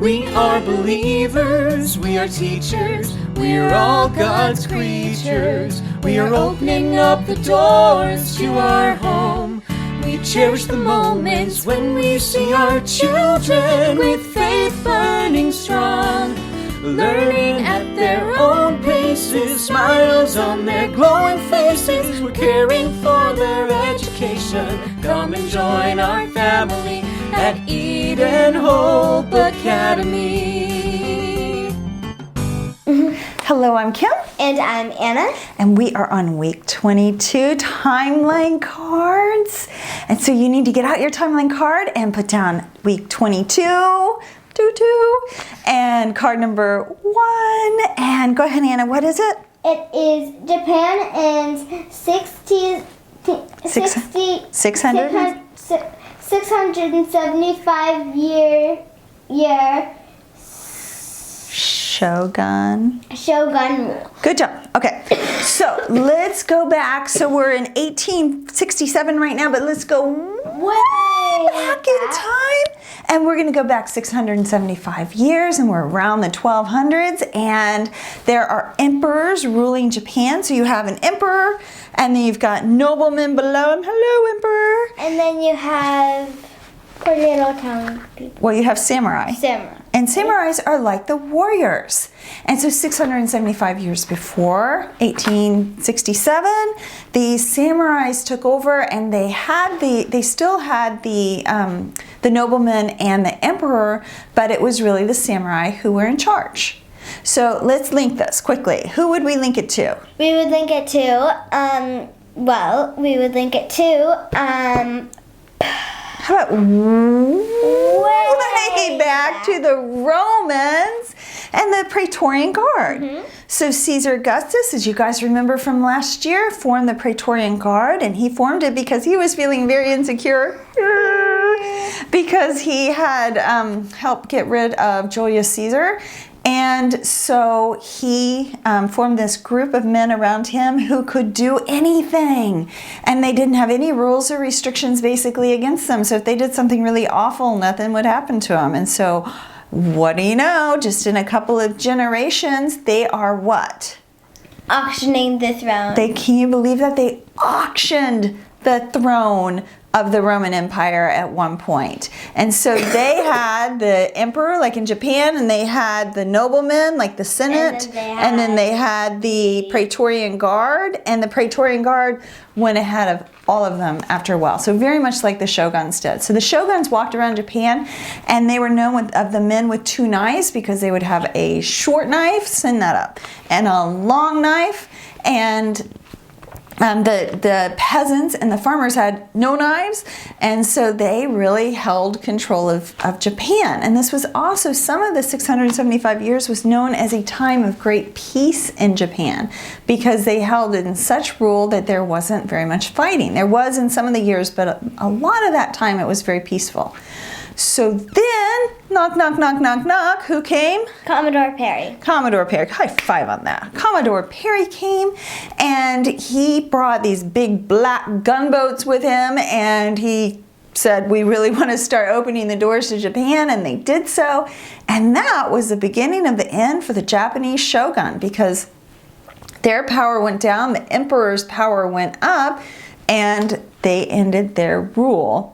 We are believers, we are teachers, we are all God's creatures. We are opening up the doors to our home. We cherish the moments when we see our children with faith burning strong, learning at their own paces, smiles on their glowing faces. We're caring for their education. Come and join our family at Eden Hope Academy. Hello, I'm Kim. And I'm Anna. And we are on week 22 timeline cards. And so you need to get out your timeline card and put down week 22. And card number 1. And go ahead, Anna, what is it? It is Japan and 675 year Shogun rule. Good job. Okay, so let's go back. So we're in 1867 right now, but let's go way back in time. And we're going to go back 675 years, and we're around the 1200s. And there are emperors ruling Japan. So you have an emperor, and then you've got noblemen below him. Hello, emperor. And then you have poor little town people. Well, you have samurai. And samurais are like the warriors. And so 675 years before, 1867, the samurais took over, and they still had the nobleman and the emperor, but it was really the samurai who were in charge. So let's link this quickly. Who would we link it to? We would link it to, how about way back to the Romans and the Praetorian Guard. Mm-hmm. So Caesar Augustus, as you guys remember from last year, formed the Praetorian Guard, and he formed it because he was feeling very insecure because he had helped get rid of Julius Caesar. And so he formed this group of men around him who could do anything. And they didn't have any rules or restrictions basically against them. So if they did something really awful, nothing would happen to them. And so what do you know? Just in a couple of generations, they are what? Auctioning the throne. Can you believe that? They auctioned the throne of the Roman Empire at one point. And so they had the emperor, like in Japan, and they had the noblemen, like the Senate, and then they had the Praetorian Guard, and the Praetorian Guard went ahead of all of them after a while. So very much like the shoguns did. So the shoguns walked around Japan, and they were known of the men with 2 knives because they would have a short knife, send that up, and a long knife, and the peasants and the farmers had no knives, and so they really held control of Japan. And this was also, some of the 675 years was known as a time of great peace in Japan because they held it in such rule that there wasn't very much fighting. There was in some of the years, but a lot of that time it was very peaceful. So then, knock, knock, knock, knock, knock, who came? Commodore Perry. Commodore Perry, high five on that. Commodore Perry came, and he brought these big black gunboats with him, and he said, we really want to start opening the doors to Japan, and they did so. And that was the beginning of the end for the Japanese shogun because their power went down, the emperor's power went up, and they ended their rule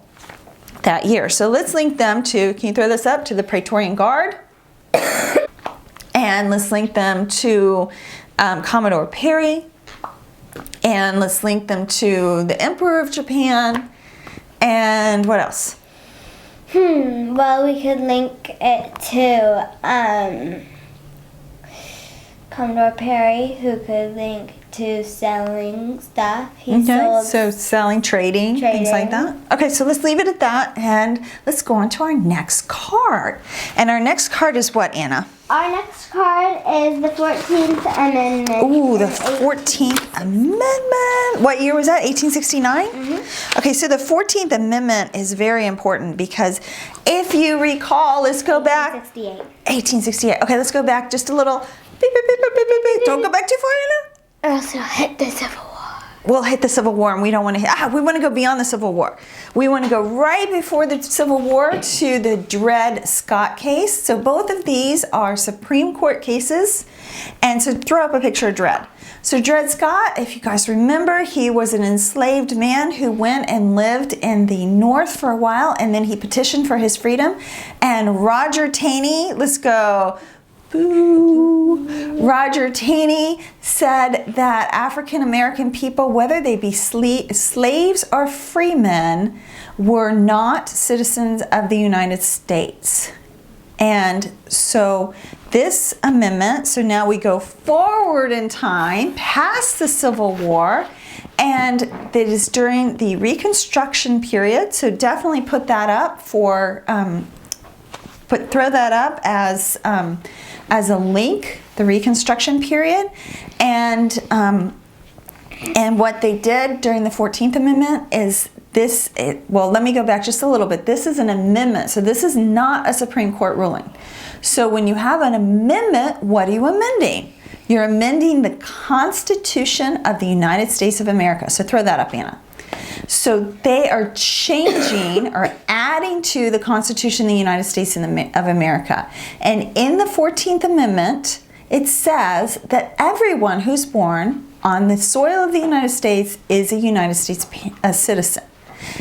that year. So let's link them to, can you throw this up, to the Praetorian Guard? And let's link them to Commodore Perry. And let's link them to the Emperor of Japan. And what else? Well, we could link it to Commodore Perry, who could link to selling stuff. So selling, trading, things like that. Okay, so let's leave it at that, and let's go on to our next card. And our next card is what, Anna? Our next card is the 14th Amendment. Ooh, the 14th Amendment. What year was that? 1869? Mm-hmm. Okay, so the 14th Amendment is very important because if you recall, let's go back. 1868. Okay, let's go back just a little. Beep, beep, beep, beep, beep, beep. Don't go back too far, Anna. Or else it'll hit the Civil War. we'll hit the Civil War, and we don't want to hit, we want to go beyond the Civil War. We want to go right before the Civil War to the Dred Scott case. So both of these are Supreme Court cases. And so throw up a picture of Dred. So Dred Scott, if you guys remember, he was an enslaved man who went and lived in the North for a while, and then he petitioned for his freedom. And Roger Taney, let's go, boo. Roger Taney said that African American people, whether they be slaves or freemen, were not citizens of the United States. And so this amendment, so now we go forward in time, past the Civil War, and it is during the Reconstruction period. So definitely put that up for, throw that up as a link, the Reconstruction period. And what they did during the 14th Amendment is well, let me go back just a little bit. This is an amendment, so this is not a Supreme Court ruling. So when you have an amendment, what are you amending? You're amending the Constitution of the United States of America. So throw that up, Anna. So they are changing or adding to the Constitution of the United States of America. And in the 14th Amendment, it says that everyone who's born on the soil of the United States is a United States citizen.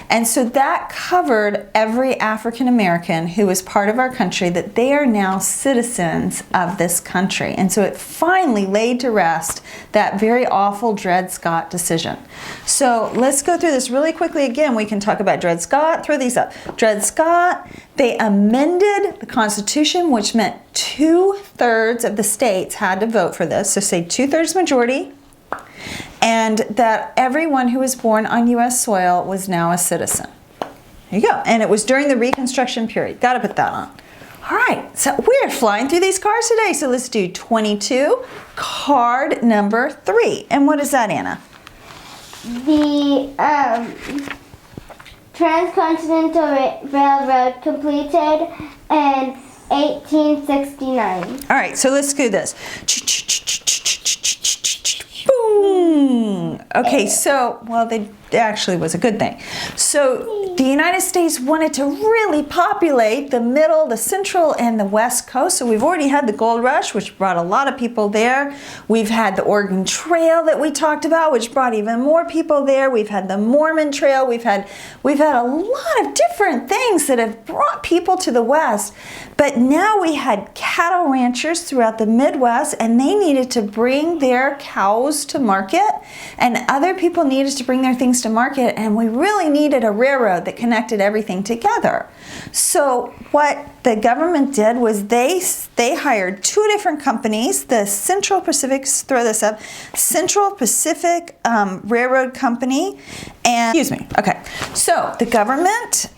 And so that covered every African American who was part of our country, that they are now citizens of this country. And so it finally laid to rest that very awful Dred Scott decision. So let's go through this really quickly again. We can talk about Dred Scott. Throw these up. Dred Scott, they amended the Constitution, which meant 2/3 of the states had to vote for this. So say 2/3 majority. And that everyone who was born on U.S. soil was now a citizen. There you go. And it was during the Reconstruction period. Got to put that on. All right. So we're flying through these cards today. So let's do 22, card number 3. And what is that, Anna? The Transcontinental Railroad completed in 1869. All right. So let's do this. Boom. Okay, so, well, it actually was a good thing. So the United States wanted to really populate the middle, the central, and the west coast. So we've already had the gold rush, which brought a lot of people there. We've had the Oregon Trail that we talked about, which brought even more people there. We've had the Mormon Trail. We've had a lot of different things that have brought people to the west. But now we had cattle ranchers throughout the Midwest, and they needed to bring their cows to market, and other people needed to bring their things to market, and we really needed a railroad that connected everything together. So what the government did was they hired 2 different companies, the Central Pacific, throw this up, Central Pacific Railroad Company, and, excuse me, okay. So the government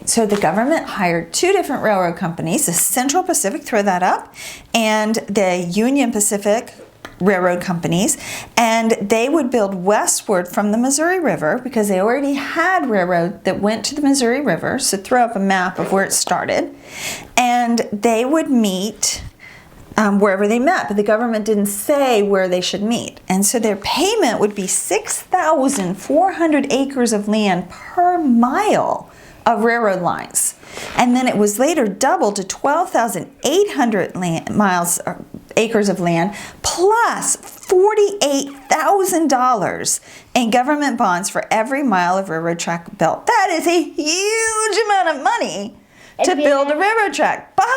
so the government hired 2 different railroad companies, the Central Pacific, throw that up, and the Union Pacific railroad companies, and they would build westward from the Missouri River because they already had railroad that went to the Missouri River. So throw up a map of where it started, and they would meet wherever they met, but the government didn't say where they should meet. And so their payment would be 6,400 acres of land per mile of railroad lines. And then it was later doubled to 12,800 acres of land, plus $48,000 in government bonds for every mile of railroad track built. That is a huge amount of money to build a railroad track. But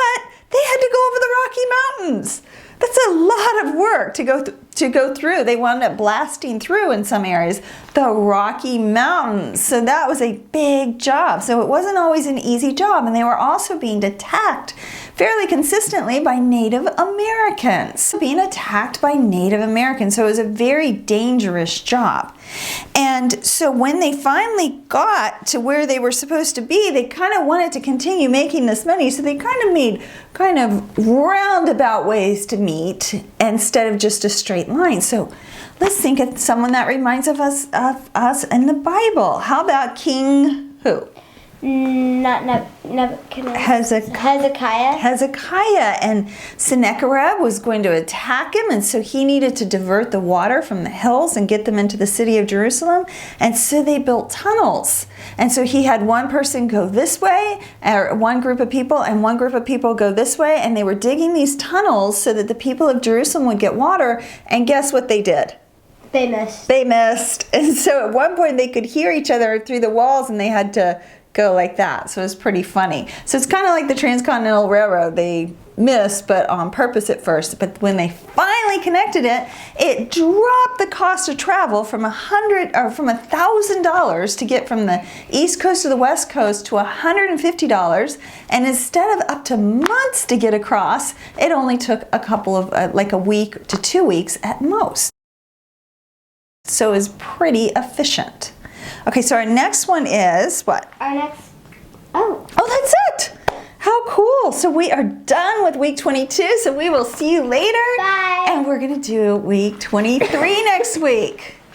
they had to go over the Rocky Mountains. That's a lot of work to go through. They wound up blasting through in some areas the Rocky Mountains. So that was a big job. So it wasn't always an easy job. And they were also being attacked fairly consistently by Native Americans. So it was a very dangerous job. And so when they finally got to where they were supposed to be, they kind of wanted to continue making this money. So they kind of made roundabout ways to meet instead of just a straight line. So let's think of someone that reminds us in the Bible. How about King who? Not Nebuchadnezzar. Hezekiah, and Sennacherib was going to attack him, and so he needed to divert the water from the hills and get them into the city of Jerusalem, and so they built tunnels. And so he had one person go this way, or one group of people, and one group of people go this way, and they were digging these tunnels so that the people of Jerusalem would get water, and guess what they did? They missed. They missed. And so at one point they could hear each other through the walls, and they had to go like that. So it was pretty funny. So it's kind of like the Transcontinental Railroad. They missed, but on purpose at first. But when they finally connected it, it dropped the cost of travel from $1,000 to get from the East Coast to the West Coast to $150. And instead of up to months to get across, it only took a couple of like a week to 2 weeks at most. So it's pretty efficient. Okay, so our next one is what? Oh, that's it. How cool. So we are done with week 22. So we will see you later. Bye. And we're going to do week 23 next week.